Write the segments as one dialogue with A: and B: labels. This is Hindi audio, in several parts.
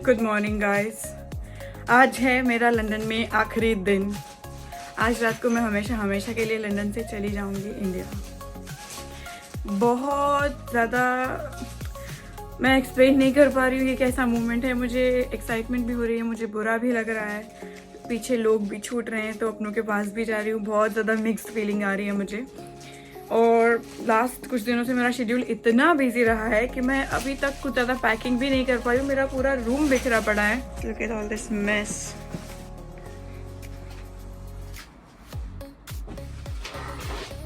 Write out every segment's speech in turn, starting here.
A: Good morning guys. आज है मेरा लंदन में आखिरी दिन। आज रात को मैं हमेशा के लिए लंदन से चली जाऊंगी इंडिया। बहुत ज़्यादा मैं एक्सप्लेन नहीं कर पा रही हूँ ये कैसा मोमेंट है। मुझे एक्साइटमेंट भी हो रही है, मुझे बुरा भी लग रहा है। पीछे लोग भी छूट रहे हैं तो अपनों के पास भी जा रही हूँ। बहुत ज़्यादा मिक्स्ड फीलिंग आ रही है मुझे। और लास्ट कुछ दिनों से मेरा शेड्यूल इतना बिजी रहा है कि मैं अभी तक कुछ ज़्यादा पैकिंग भी नहीं कर पाई हूँ। मेरा पूरा रूम बिखरा पड़ा है। Look at all this mess.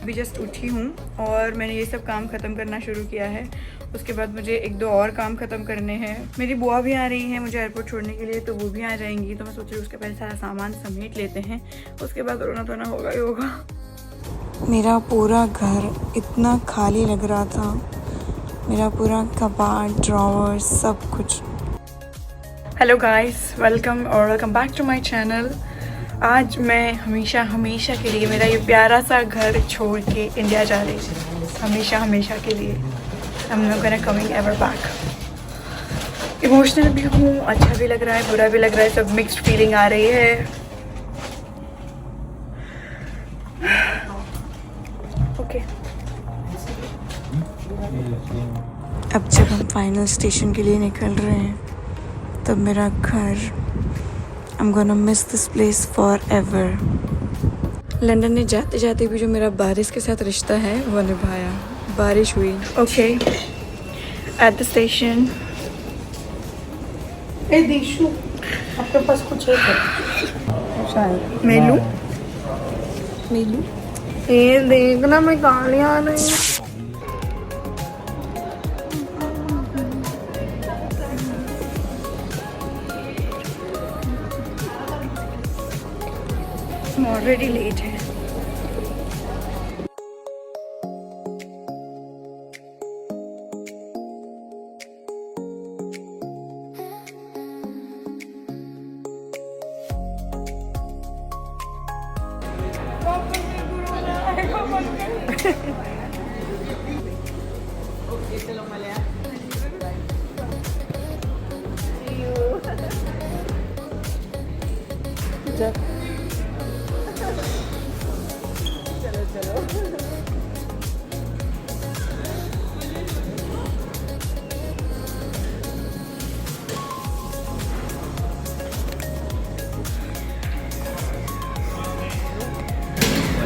A: अभी जस्ट उठी हूँ और मैंने ये सब काम ख़त्म करना शुरू किया है। उसके बाद मुझे एक दो और काम ख़त्म करने हैं। मेरी बुआ भी आ रही है मुझे एयरपोर्ट छोड़ने के लिए, तो वो भी आ जाएंगी। तो मैं सोच रही हूँ उसके पहले सारा सामान समेट लेते हैं, उसके बाद रोना धोना होगा ही होगा। मेरा पूरा घर इतना खाली लग रहा था। मेरा पूरा कबाड़, ड्रॉवर, सब कुछ। Hello guys, welcome back to my channel. आज मैं हमेशा के लिए मेरा ये प्यारा सा घर छोड़ के इंडिया जा रही हूँ। हमेशा के लिए। I'm not gonna coming ever back. Emotional भी हूँ, अच्छा भी लग रहा है, बुरा भी लग रहा है, सब मिक्स्ड फीलिंग आ रही है। ओके अब जब हम फाइनल स्टेशन के लिए निकल रहे हैं तब मेरा घर, I'm gonna miss this place forever. London ने जाते जाते भी जो मेरा बारिश के साथ रिश्ता है वो निभाया। बारिश हुई। Okay at the station.
B: ए दीशु, आपके पास कुछ है शायद?
A: मेलू
B: ये देखना, मैं गालियाँ आ रही हूँ।
A: ऑलरेडी लेट है।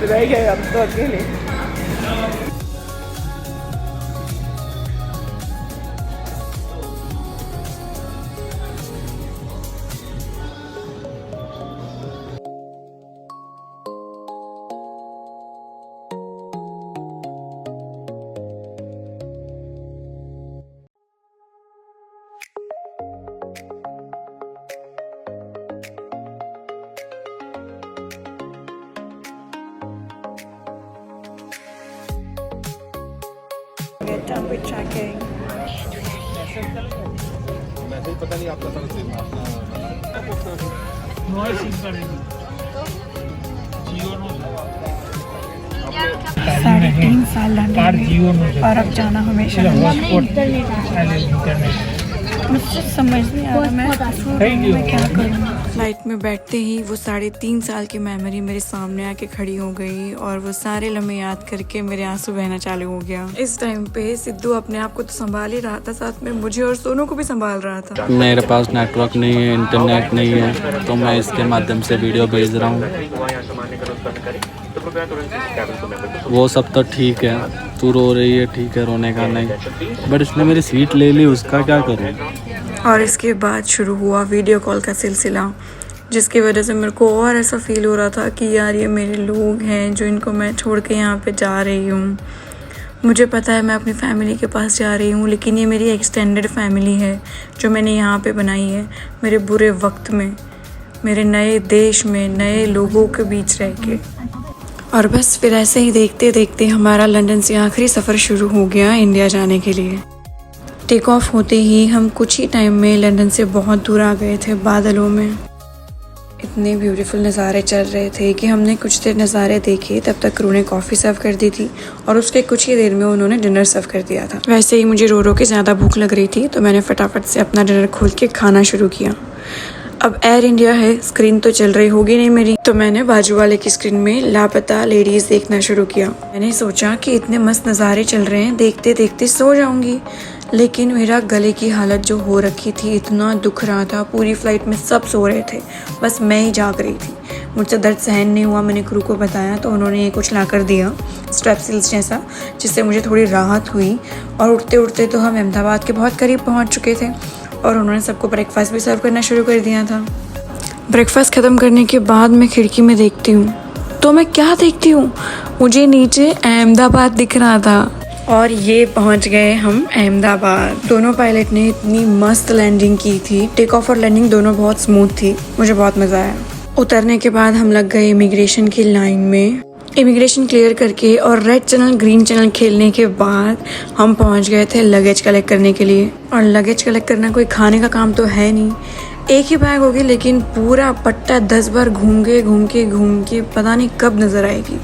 B: रह गए हम तो अकेले।
A: Get done with checking.
C: Message पता नहीं आपका तरफ से
D: नॉइस सिम करेंगे जियो नो
A: 3.5 साल लंदन
D: जियो नो
A: में और अब जाना हमेशा।
D: इंटरनेट
A: मुझे समझ नहीं आ रहा मैं क्या करूँ। फ्लाइट में बैठते ही वो 3.5 साल की मेमोरी मेरे सामने आके खड़ी हो गई और वो सारे लम्हे याद करके मेरे आंसू बहना चालू हो गया। इस टाइम पे सिद्धू अपने आप को तो संभाल ही रहा था, साथ में मुझे और सोनू को भी संभाल रहा था।
E: मेरे पास नेटवर्क नहीं है, इंटरनेट नहीं है, तो मैं इसके माध्यम से वीडियो भेज रहा हूँ। वो सब तो ठीक है, तू रो रही है, ठीक है, रोने का नहीं, बट इसने मेरी सीट ले ली, उसका क्या करूँ।
A: और इसके बाद शुरू हुआ वीडियो कॉल का सिलसिला, जिसकी वजह से मेरे को और ऐसा फील हो रहा था कि यार ये मेरे लोग हैं जो इनको मैं छोड़ के यहाँ पे जा रही हूँ। मुझे पता है मैं अपनी फैमिली के पास जा रही हूँ, लेकिन ये मेरी एक्सटेंडेड फैमिली है जो मैंने यहाँ पे बनाई है मेरे बुरे वक्त में, मेरे नए देश में, नए लोगों के बीच रह के। और बस फिर ऐसे ही देखते देखते हमारा लंदन से आखिरी सफ़र शुरू हो गया इंडिया जाने के लिए। टेक ऑफ होते ही हम कुछ ही टाइम में लंदन से बहुत दूर आ गए थे, बादलों में। इतने ब्यूटीफुल नज़ारे चल रहे थे कि हमने कुछ देर नज़ारे देखे, तब तक क्रू ने कॉफ़ी सर्व कर दी थी और उसके कुछ ही देर में उन्होंने डिनर सर्व कर दिया था। वैसे ही मुझे रो रो के ज़्यादा भूख लग रही थी तो मैंने फटाफट से अपना डिनर खोल के खाना शुरू किया। अब एयर इंडिया है, स्क्रीन तो चल रही होगी नहीं मेरी, तो मैंने बाजू वाले की स्क्रीन में लापता लेडीज़ देखना शुरू किया। मैंने सोचा कि इतने मस्त नज़ारे चल रहे हैं, देखते देखते सो जाऊंगी, लेकिन मेरा गले की हालत जो हो रखी थी, इतना दुख रहा था। पूरी फ्लाइट में सब सो रहे थे, बस मैं ही जाग रही थी। मुझसे दर्द सहन नहीं हुआ, मैंने क्रू को बताया तो उन्होंने ये कुछ ला कर दिया स्ट्रेप्सिल्स जैसा, जिससे मुझे थोड़ी राहत हुई। और उठते उठते तो हम अहमदाबाद के बहुत करीब पहुंच चुके थे और उन्होंने सबको ब्रेकफास्ट भी सर्व करना शुरू कर दिया था। ब्रेकफास्ट ख़त्म करने के बाद मैं खिड़की में देखती हूँ तो मैं क्या देखती हूँ, मुझे नीचे अहमदाबाद दिख रहा था और ये पहुंच गए हम अहमदाबाद। दोनों पायलट ने इतनी मस्त लैंडिंग की थी, टेक ऑफ और लैंडिंग दोनों बहुत स्मूथ थी, मुझे बहुत मज़ा आया। उतरने के बाद हम लग गए इमिग्रेशन की लाइन में। इमिग्रेशन क्लियर करके और रेड चैनल ग्रीन चैनल खेलने के बाद हम पहुंच गए थे लगेज कलेक्ट करने के लिए। और लगेज कलेक्ट करना कोई खाने का काम तो है नहीं, एक ही बैग होगी लेकिन पूरा पट्टा 10 बार घूम के पता नहीं कब नज़र आएगी।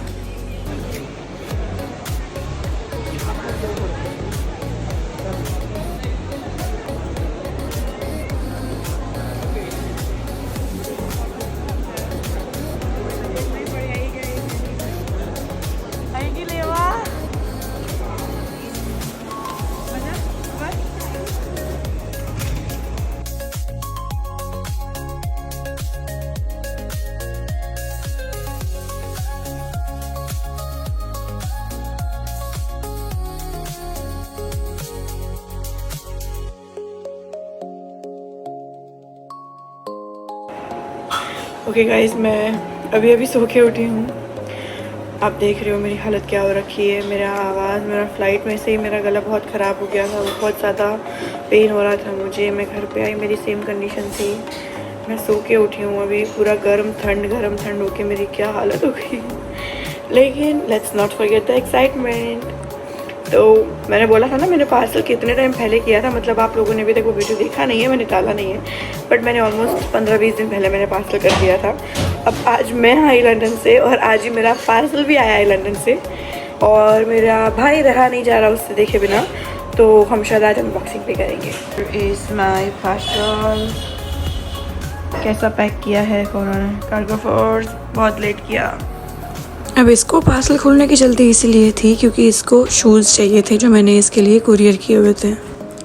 A: ओके गाइस, मैं अभी सो के उठी हूँ। आप देख रहे हो मेरी हालत क्या हो रखी है। मेरा आवाज़, मेरा फ़्लाइट में से ही मेरा गला बहुत ख़राब हो गया था, बहुत ज़्यादा पेन हो रहा था मुझे। मैं घर पे आई, मेरी सेम कंडीशन थी। मैं सो के उठी हूँ अभी, पूरा गरम ठंड होके मेरी क्या हालत हो गई। लेकिन let's not forget the excitement. तो मैंने बोला था ना, मैंने पार्सल कितने टाइम पहले किया था, मतलब आप लोगों ने अभी तक वो वीडियो देखा नहीं है, मैंने डाला नहीं है, बट मैंने ऑलमोस्ट 15-20 दिन पहले मैंने पार्सल कर दिया था। अब आज मैं आई लंदन से और आज ही मेरा पार्सल भी आया है लंदन से, और मेरा भाई रहा नहीं जा रहा उससे देखे बिना, तो हम शायद आज अनबॉक्सिंग भी करेंगे। इज़ माई पार्सल, कैसा पैक किया है उन्होंने, कार्गो फोर्स, बहुत लेट किया। अब इसको पार्सल खोलने की जल्दी इसीलिए थी क्योंकि इसको शूज़ चाहिए थे जो मैंने इसके लिए कुरियर किए हुए थे।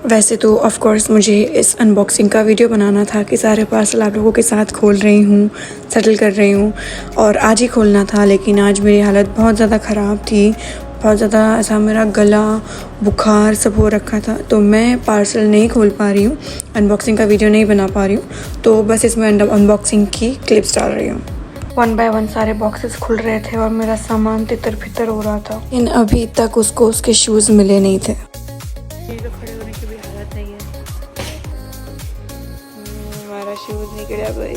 A: वैसे तो ऑफ कोर्स मुझे इस अनबॉक्सिंग का वीडियो बनाना था कि सारे पार्सल आप लोगों के साथ खोल रही हूँ, सेटल कर रही हूँ, और आज ही खोलना था। लेकिन आज मेरी हालत बहुत ज़्यादा ख़राब थी, बहुत ज़्यादा ऐसा मेरा गला, बुखार सब हो रखा था, तो मैं पार्सल नहीं खोल पा रही हूँ, अनबॉक्सिंग का वीडियो नहीं बना पा रही हूँ। तो बस इसमें अनबॉक्सिंग की क्लिप्स डाल रही हूँ। 1 बाय 1 सारे बॉक्सेस खुल रहे थे और मेरा सामान तितर फितर हो रहा था, लेकिन अभी तक उसको उसके शूज़ मिले नहीं थे। ये तो खड़े होने की भी हालत नहीं है। हमारा शूज़ निकला भाई,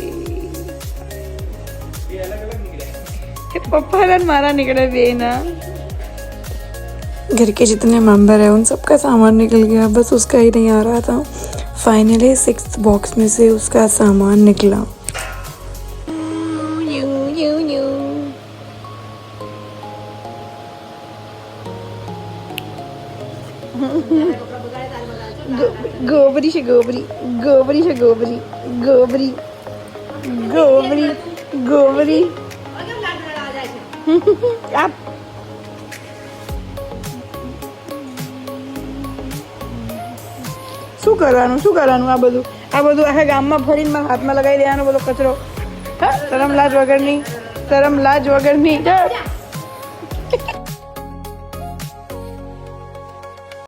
C: ये अलग-अलग निकले।
A: पप्पा ने मारा निकला भी ना। घर के जितने मेंबर हैं उन सबका सामान निकल गया, बस उसका ही नहीं आ रहा था। फाइनली 6th बॉक्स में से उसका सामान निकला। गोबरी से गोबरी, गोबरी से गोबरी, गोबरी गोबरी गोबरी। आप શું કરવાનું આ બધું આખા ગામમાં ફરીને મારા હાથમાં લગાવી દેવાનો બધો કચરો। શરમ લાજ વગરની